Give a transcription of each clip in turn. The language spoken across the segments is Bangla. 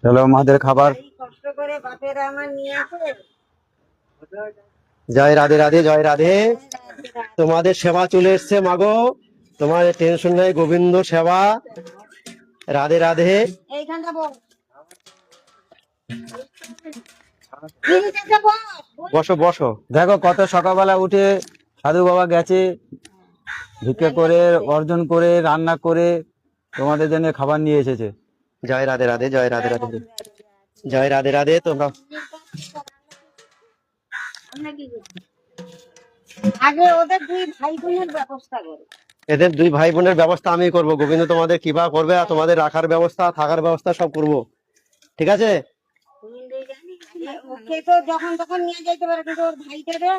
চলো মাদের খাবার। কষ্ট করে বাপেরা আমার নিয়ে আসে। জয় রাধে রাধে, জয় রাধে। তোমাদের সেবা চলে এসছে মাগো, তোমার টেনশন নাই, গোবিন্দ সেবা। রাধে রাধে। এইখানটা বল। বসো বসো। দেখো কত সকালবেলা উঠে সাধু বাবা গেছে ভিক্ষা করে অর্জন করে রান্না করে তোমাদের জন্য খাবার নিয়ে এসেছে। জয় রাধে রাধে, জয় রাধে রাধে, জয় রাধে রাধে। তোমরা আগে ওদের দুই ভাই বোনের ব্যবস্থা করো। এদের দুই ভাই বোনের ব্যবস্থা আমি করব, গোবিন্দ তোমাদের কৃপা করবে আর তোমাদের রাখার ব্যবস্থা থাকার ব্যবস্থা সব করব, ঠিক আছে? ওকে তো যখন তখন নিয়ে যেতে পারে, কিন্তু ওর ভাইটারে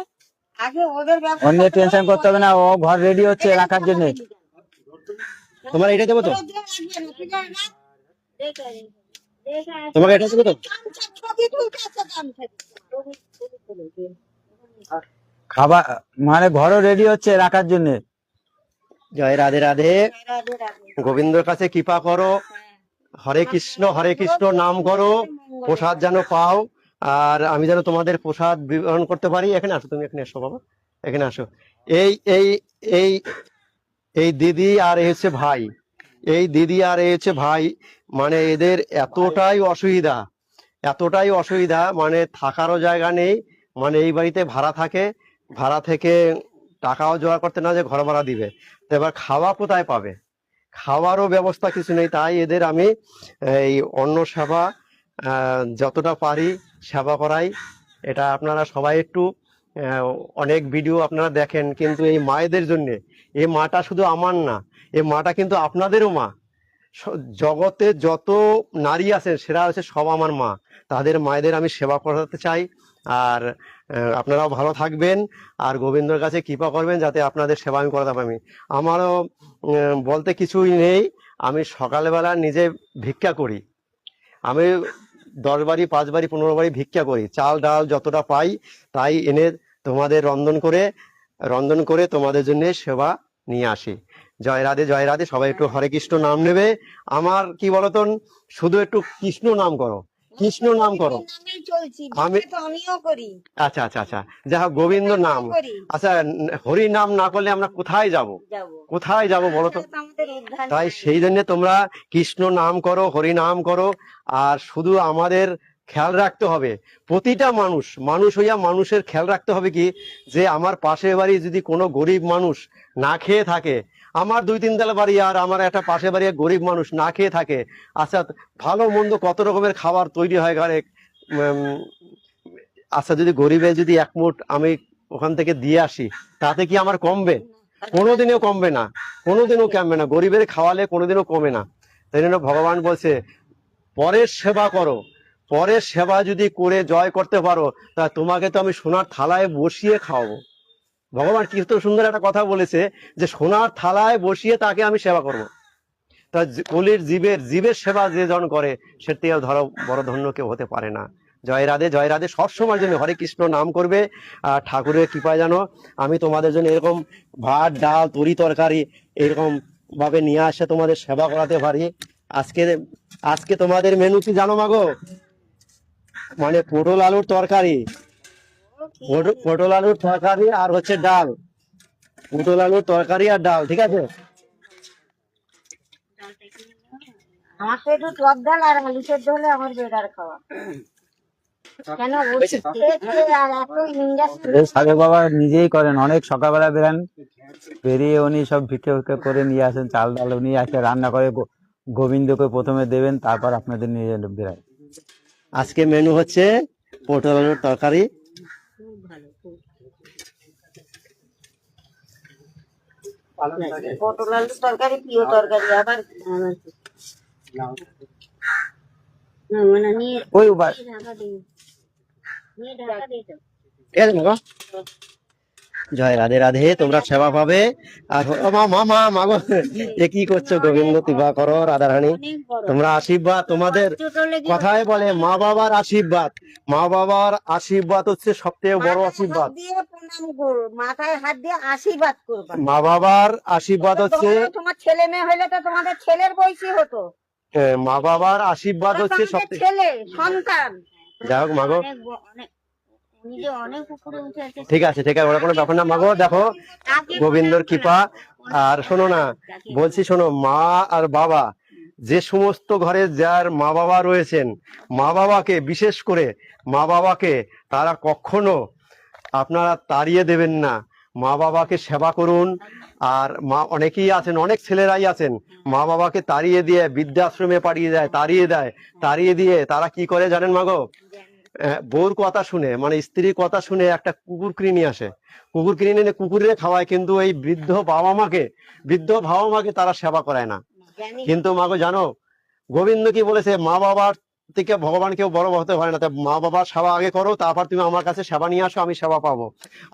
আগে ওদের অন্য টেনশন করতে হবে না, ও ঘর রেডি হচ্ছে রাখার জন্য। তোমার এটা দেবো তো, তোমাকে এটা দেবো তো। খাবার মানে ঘরও রেডি হচ্ছে রাখার জন্য। জয় রাধে রাধে। গোবিন্দর কাছে কৃপা করো, হরে কৃষ্ণ নাম করো, প্রসাদ যেন পাও, আর আমি যেন তোমাদের প্রসাদ বিতরণ করতে পারি। এখানে আসো, তুমি এখানে এসো বাবা, এখানে আসো। এই এই এই এই দিদি আর এই হচ্ছে ভাই, এই দিদি আর এই হচ্ছে ভাই, মানে এদের এতটাই অসুবিধা, এতটাই অসুবিধা, মানে থাকারও জায়গা নেই, মানে এই বাড়িতে ভাড়া থাকে, ভাড়া থেকে টাকাও জোগাড় করতে না যে ঘর ভাড়া দিবে, তো এবার খাওয়া কোথায় পাবে, খাওয়ারও ব্যবস্থা কিছু নেই। তাই এদের আমি এই অন্ন সেবা যতটা পারি সেবা করাই। এটা আপনারা সবাই একটু অনেক ভিডিও আপনারা দেখেন, কিন্তু এই মায়েদের জন্যে, এই মাটা শুধু আমার না, এই মাটা কিন্তু আপনাদেরও মা। জগতে যত নারী আছেন সেরা হচ্ছে সব আমার মা, তাদের মায়েদের আমি সেবা করাতে চাই। আর আপনারাও ভালো থাকবেন আর গোবিন্দর কাছে কৃপা করবেন যাতে আপনাদের সেবা আমি করাতে পারি। আমারও বলতে কিছুই নেই, আমি সকালবেলা নিজে ভিক্ষা করি, আমি 10 বাড়ি 5 বাড়ি 15 বাড়ি ভিক্ষা করি, চাল ডাল যতটা পাই তাই এনে তোমাদের রন্ধন করে তোমাদের জন্য সেবা নিয়ে আসি। জয় রাধে, জয় রাধে। সবাই একটু হরে কৃষ্ণ নাম নেবে। আমার কি বলতো, শুধু একটু কৃষ্ণ নাম করো, কৃষ্ণ নাম করো। আমিও করি। আচ্ছা আচ্ছা আচ্ছা, যা হোক, গোবিন্দ নাম। আচ্ছা, হরি নাম না করলে আমরা কোথায় যাব, কোথায় যাব বলো তো? তাই সেই জন্য তোমরা কৃষ্ণ নাম করো, হরি নাম করো। আর শুধু আমাদের খেয়াল রাখতে হবে, প্রতিটা মানুষ হইয়া মানুষের খেয়াল রাখতে হবে কি, যে আমার পাশের বাড়ি যদি কোনো গরিব মানুষ না খেয়ে থাকে, আমার 2-3 তলা বাড়ি আর আমার একটা পাশের বাড়ি গরিব মানুষ না খেয়ে থাকে, আচ্ছা ভালো মন্দ কত রকমের খাবার তৈরি হয় ঘরে, আচ্ছা যদি গরিবে যদি 1 মুঠ আমি ওখান থেকে দিয়ে আসি, তাতে কি আমার কমবে? কোনোদিনও কমবে না, কোনোদিনও কমবে না, গরিবের খাওয়ালে কোনোদিনও কমে না। তাই জন্য ভগবান বলছে পরের সেবা করো, পরের সেবা যদি করে জয় করতে পারো, তা তোমাকে তো আমি সোনার থালায় বসিয়ে খাওয়াবো। ভগবান কি তো সুন্দর একটা কথা বলেছে, যে সোনার থালায় বসিয়ে তাকে আমি সেবা করব। তা কলির জীবের সেবা যে জন করে, সে থেকে ধরো বড় ধন্য কেউ হতে পারে না। জয় রাধে, জয় রাধে। সবসময় জন্য হরে কৃষ্ণ নাম করবে। আর ঠাকুরের কৃপায় জানো আমি তোমাদের জন্য এরকম ভাত ডাল তরি তরকারি এরকম ভাবে নিয়ে আসে তোমাদের সেবা করাতে পারি। আজকে তোমাদের মেনু কি জানো মাগো? মানে পটল আলুর তরকারি, পটল আলুর তরকারি আর হচ্ছে ডাল, পটল আলুর তরকারি আর ডাল, ঠিক আছে? আমার তো একটু টক ডাল আর আলু সেদ্ধ হলে আমার বেকার খাওয়া। কেন সাধু বাবা নিজেই করেন, অনেক সকালবেলা বেরান, বেরিয়ে উনি সব ভিক্ষে করে নিয়ে আসেন, চাল ডাল উনি আসে রান্না করে গোবিন্দকে প্রথমে দেবেন, তারপর আপনাদের নিয়ে বেরান। আজকে মেনু হচ্ছে পটল আলুর তরকারি, পটল আলুর তরকারি প্রিয় তরকারি। আবার ওই উপায় জয় রাধে রাধে। তোমরা সেবা পাবে। আর মাগো এ কি করছো? গোবিন্দ কৃপা করো, রাধারানী তোমরা আশীর্বাদ, তোমাদের কথায় বলে মা বাবার আশীর্বাদ, মা বাবার আশীর্বাদ হচ্ছে সবথেকে বড় আশীর্বাদ। মাথায় হাত দিয়ে আশীর্বাদ করবা। মা বাবার আশীর্বাদ হচ্ছে, তোমার ছেলে মেয়ে হইলে তো তোমাদের ছেলের বয়সী হতো, মা বাবার আশীর্বাদ হচ্ছে আমাদের সবথেকে। ছেলে সন্তান যাই হোক মাগো, অনেক অনেক উনি যে অনেক উপরে উঠে আছে। ঠিক আছে ঠিক আছে, ওরা কোনো ব্যাপার না মাগো। দেখো তাকে গোবিন্দর কৃপা। আর শোনো না, বলছি শোনো, মা আর বাবা যে সমস্ত ঘরে যার মা বাবা রয়েছেন, মা বাবাকে বিশেষ করে মা বাবাকে তারা কখনো আপনারা তাড়িয়ে দেবেন না। মা বাবাকে সেবা করুন। আর মা অনেকেই আছেন, অনেক ছেলেরাই আছেন মা বাবাকে তাড়িয়ে দিয়ে বৃদ্ধাশ্রমে পাঠিয়ে দেয়, তাড়িয়ে দিয়ে তারা কি করে জানেন মাগো? বউর কথা শুনে, মানে স্ত্রীর কথা শুনে একটা কুকুর কিনে নিয়ে আসে, কুকুর কিনে নিয়ে কুকুরে খাওয়ায়, কিন্তু এই বৃদ্ধ বাবা মাকে তারা সেবা করায় না। জানি কিন্তু মাগো জানো, গোবিন্দ কি বলেছে? মা বাবার থেকে ভগবান কেউ বড় হতে পারে না। তাই মা বাবার সেবা আগে করো, তারপর তুমি আমার কাছে সেবা নিয়ে আসো, আমি সেবা পাবো।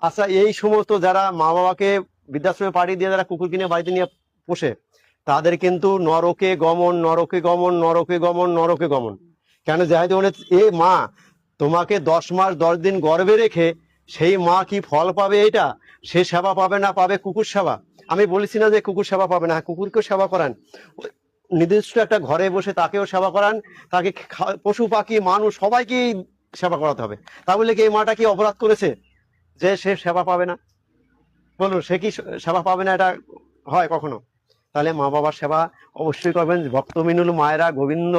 আচ্ছা, এই সমস্ত যারা মা বাবাকে বৃদ্ধাশ্রমে পাঠিয়ে দিয়ে যারা কুকুর কিনে বাড়িতে নিয়ে পোষে, তাদের কিন্তু নরকে গমন, নরকে গমন, নরকে গমন, নরকে গমন। কেন? যেহেতু এই মা তোমাকে 10 মাস 10 দিন গর্ভে রেখে, সেই মা কি ফল পাবে? এটা সে সেবা পাবে না, পাবে কুকুর সেবা। আমি বলেছি না যে কুকুর সেবা পাবে না, কুকুরকেও সেবা করান, নির্দিষ্ট একটা ঘরে বসে তাকেও সেবা করান, তাকে পশু পাখি মানুষ সবাইকেই সেবা করাতে হবে। তা বলে কি এই মাটা কি অপরাধ করেছে যে সে সেবা পাবে না? বলুন, সে কি সেবা পাবে না? এটা হয় কখনো? তাহলে মা বাবার সেবা অবশ্যই করবেন। ভক্তমিনুল মায়েরা, গোবিন্দ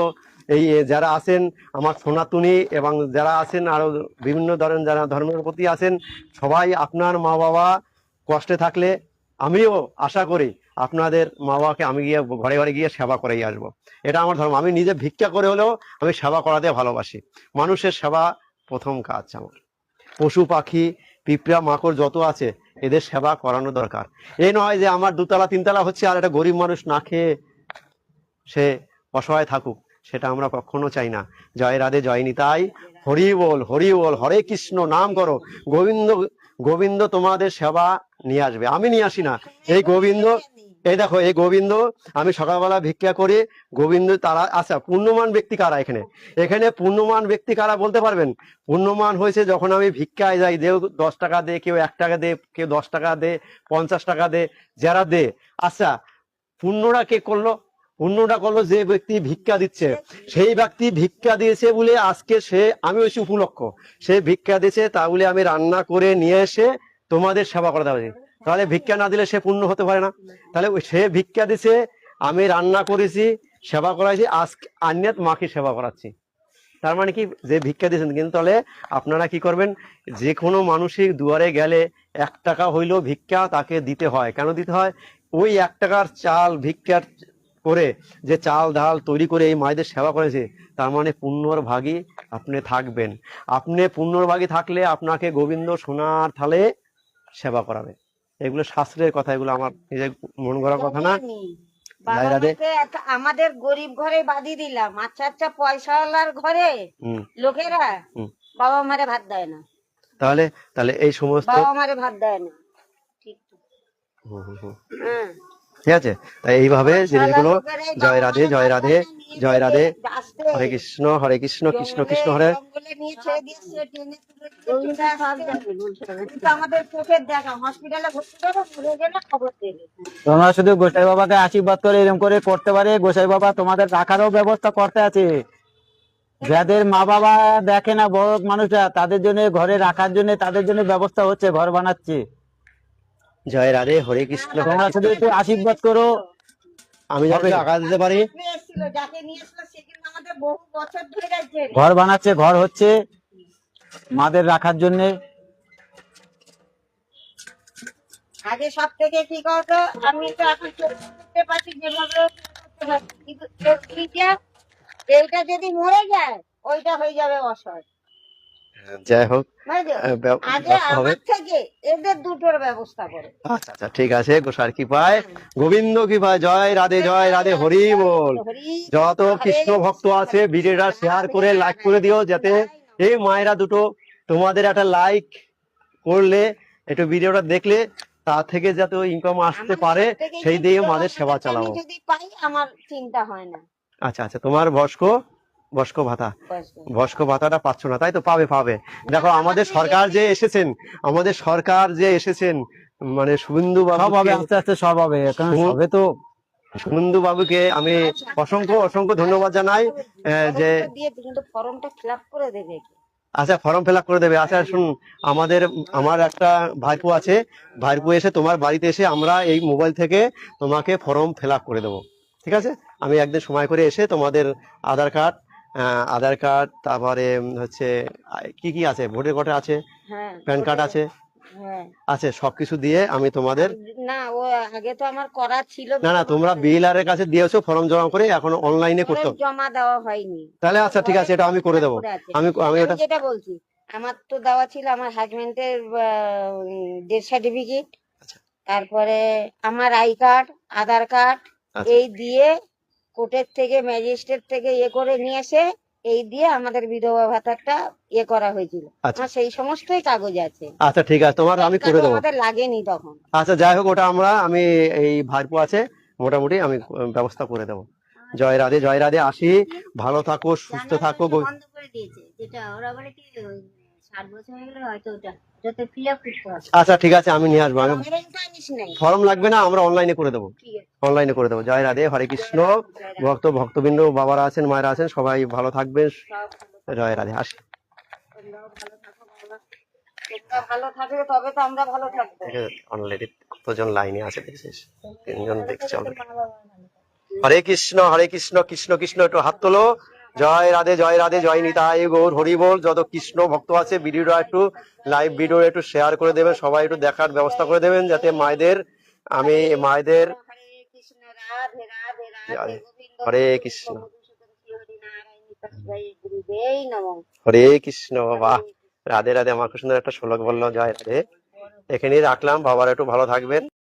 এই যারা আছেন আমার সনাতনী, এবং যারা আছেন আরো বিভিন্ন ধরনের যারা ধর্মের প্রতি আছেন, সবাই আপনার মা বাবা কষ্টে থাকলে আমিও আশা করি আপনাদের মা বাবাকে আমি গিয়ে ঘরে ঘরে গিয়ে সেবা করেই আসবো। এটা আমার ধর্ম। আমি নিজে ভিক্ষা করে হলেও আমি সেবা করাতে ভালোবাসি। মানুষের সেবা প্রথম কাজ আমার। পশু পাখি পিঁপড়া মাকড় যত আছে এদের সেবা করানো দরকার। এই নয় যে আমার 2 তলা 3 তলা হচ্ছে আর একটা গরিব মানুষ না খেয়ে সে অসহায় থাকুক, সেটা আমরা কখনো চাই না। জয় রাধে, জয় নিতাই, হরি বল, হরি বল, হরে কৃষ্ণ নাম করো। গোবিন্দ গোবিন্দ তোমাদের সেবা নিয়ে আসবে, আমি নিয়ে আসি না। এই গোবিন্দ, এই দেখো এই গোবিন্দ, আমি সকালবেলা ভিক্ষা করি, গোবিন্দ তারা। আচ্ছা, পুণ্যমান ব্যক্তি কারা এখানে? এখানে পুণ্যমান ব্যক্তি কারা বলতে পারবেন? পুণ্যমান হয়েছে যখন আমি ভিক্ষায় যাই, কেউ 10 টাকা দে, কেউ 1 টাকা দে, কেউ 10 টাকা দে, 50 টাকা দে, যারা দে। আচ্ছা, পুণ্যটা কে করলো? পুণ্যটা করলো যে ব্যক্তি ভিক্ষা দিচ্ছে। সেই ব্যক্তি ভিক্ষা দিয়েছে বলে আজকে সে, আমি হচ্ছি উপলক্ষ, সে ভিক্ষা দিয়েছে তা বলে আমি রান্না করে নিয়ে এসে তোমাদের সেবা করাতে হবে। তাহলে ভিক্ষা না দিলে সে পুণ্য হতে পারে না। তাহলে সে ভিক্ষা দিছে, আমি রান্না করেছি, সেবা করাইছি, আজকে আন্যাত মাকে সেবা করাচ্ছি। তার মানে কি? যে ভিক্ষা দিয়েছেন। কিন্তু তাহলে আপনারা কি করবেন? যে কোনো মানুষের দুয়ারে গেলে 1 টাকা হইলেও ভিক্ষা তাকে দিতে হয়। কেন দিতে হয়? ওই 1 টাকার চাল ভিক্ষার করে যে চাল ডাল তৈরি করে এই মায়েদের সেবা করেছে, তার মানে পুণ্যর ভাগী আপনি থাকবেন। আপনি পুণ্যর ভাগী থাকলে আপনাকে গোবিন্দ সোনার থালে সেবা করাবে। এগুলো শাস্ত্রের কথা, এগুলো আমার নিজের মন গড়া কথা না। বাবা জয় রাধে। মাকে আমাদের গরিব ঘরে বাদি দিলাম, আচ্ছা আচ্ছা পয়সাওয়ালার ঘরে লোকেরা বাবা মারে ভাত দেয় না। তাহলে তাহলে এই সমস্ত বাবা মারে ভাত দেয় না, ঠিক তো? হ্যাঁ, ঠিক আছে। তাই এইভাবে জিনিসগুলো। জয় রাধে, জয় রাধে, জয় রাধে, হরে কৃষ্ণ, হরে কৃষ্ণ, কৃষ্ণ কৃষ্ণ হরে। আমাদের চোখের দেখা, হসপিটালে ভর্তি করো, মরে গেলে খবর দেবে। তোমরা শুধু গোসাই বাবাকে আশীর্বাদ করে এরকম করে করতে পারে, গোসাই বাবা তোমাদের রাখারও ব্যবস্থা করতে আছে। যাদের মা বাবা দেখে না, বড় মানুষরা, তাদের জন্য ঘরে রাখার জন্য তাদের জন্য ব্যবস্থা হচ্ছে, ঘর বানাচ্ছে। জয় রাধে, হরে কৃষ্ণ। তোমরা শুধু একটু আশীর্বাদ করো। আমি যাকে আঘা দিতে পারি, যাকে নিয়ে এসলো সে কিন্তু আমাদের বহু বছর ধরে যাচ্ছে, ঘর বানাচ্ছে, ঘর হচ্ছে মাদের রাখার জন্য। আগে সব থেকে কি করতো, আমি তো এখন করতে পারছি যেভাবে, কিন্তু এইটা যদি মরে যায় ওইটা হয়ে যাবে অসহায়। যাই হোক আগে আমার থেকে এদের দুটোর ব্যবস্থা করে। আচ্ছা আচ্ছা, ঠিক আছে। গোসার কৃপায়, গোবিন্দ কৃপায়, জয় রাধে, জয় রাধে, হরি বল। যত কৃষ্ণ ভক্ত আছে ভিডিওটা শেয়ার করে লাইক করে দিও, যাতে এই মায়েরা দুটো তোমাদের একটা লাইক করলে, একটু ভিডিওটা দেখলে তা থেকে যাতে ইনকাম আসতে পারে, সেই দিয়ে মাদের সেবা চালাবো। যদি পাই আমার চিন্তা হয় না। আচ্ছা আচ্ছা, তোমার বয়স্ক ভাতা, বয়স্ক ভাতাটা পাচ্ছ না, তাই তো? পাবে। দেখো আমাদের সরকার যে এসেছেন, মানে শুভেন্দু সব হবে, আস্তে আস্তে সব হবে। এখন সবে তো বন্ধু বাবুকে আমি অসংখ্য অসংখ্য ধন্যবাদ জানাই যে ফর্মটা দিয়ে কিন্তু ফর্মটা ফিল আপ করে দেবে কে? আচ্ছা ফর্ম ফিল আপ করে দেবে। আচ্ছা শুন, আমার একটা ভাইপো আছে, ভাইপো এসে তোমার বাড়িতে এসে আমরা এই মোবাইল থেকে তোমাকে ফর্ম ফিল আপ করে দেবো, ঠিক আছে? আমি একদিন সময় করে এসে তোমাদের আধার কার্ড তারপরে হচ্ছে কি কি আছে, ভোটার কার্ড আছে, হ্যাঁ প্যান কার্ড আছে, হ্যাঁ আছে সবকিছু দিয়ে আমি তোমাদের না ও আগে তো আমার করা ছিল, না না তোমরা বিএলআর এর কাছে দিয়েছো ফর্ম জমা করে, এখন অনলাইনে করতে হবে। জমা দেওয়া হয়নি। তাহলে আচ্ছা ঠিক আছে, এটা আমি করে দেবো। পড়ে আছে। আমি আমি এটা যেটা বলছি, আমার তো দেওয়া ছিল আমার হাজবেন্ডের ডেথ সার্টিফিকেট, আচ্ছা। তারপরে আমার আই কার্ড, আধার কার্ড, আচ্ছা। এই দিয়ে কোর্টের থেকে ম্যাজিস্ট্রেট থেকে করে নিয়ে এসে এই দিয়ে আমাদের বিধবা ভাতাটা করা হয়েছিল। আচ্ছা। আমার সেই সমস্তই কাগজ আছে। আচ্ছা ঠিক আছে, তোমার আমি করে দেবো। আমাদের লাগেনি তখন। আচ্ছা যাই হোক, ওটা আমি এই ভাইপো আছে, মোটামুটি আমি ব্যবস্থা করে দেবো। জয় রাধে, জয় রাধে, আসি, ভালো থাকো, সুস্থ থাকো। বন্ধ করে দিয়েছে, যেটা ওরা বলে কি 60 বছর হয়ে গেলে হয়তো ওটাতে ফিল আপ করতে হবে। আচ্ছা ঠিক আছে, আমি নিয়ে আসবো। নাই। ফর্ম লাগবে না, আমরা অনলাইনে করে দেবো, ঠিক আছে। অনলাইনে করে দেবো। জয় রাধে, হরে কৃষ্ণ। ভক্তবৃন্দ বাবারা আছেন, মায়েরা আছেন, সবাই ভালো থাকবেন। জয় রাধে, আসি। তোমরাও ভালো থাকো বাবা। তোমরা ভালো থাকলে তবে তো আমরা ভালো থাকবো। অলরেডি কতজন লাইনে আছে দেখছিস? 3 জন দেখছি already। হরে কৃষ্ণ, হরে কৃষ্ণ, কৃষ্ণ কৃষ্ণ, একটু হাত তোলো। জয় রাধে, জয় রাধে, জয় নিতাই গৌর হরি বল। যত কৃষ্ণ ভক্ত আছে ভিডিওটা একটু লাইভ ভিডিও একটু শেয়ার করে দেবেন, সবাই একটু দেখার ব্যবস্থা করে দেবেন, যাতে মায়েদের হরে কৃষ্ণ, রাধে রাধে রাধে, গোবিন্দ হরে কৃষ্ণ, গুরুদেই নমঃ। হরে কৃষ্ণ। বাবা রাধে রাধে, আমার খুব সুন্দর একটা শ্লোক বললো, জয় রাধে। এখানেই রাখলাম, বাবার একটু ভালো থাকবেন।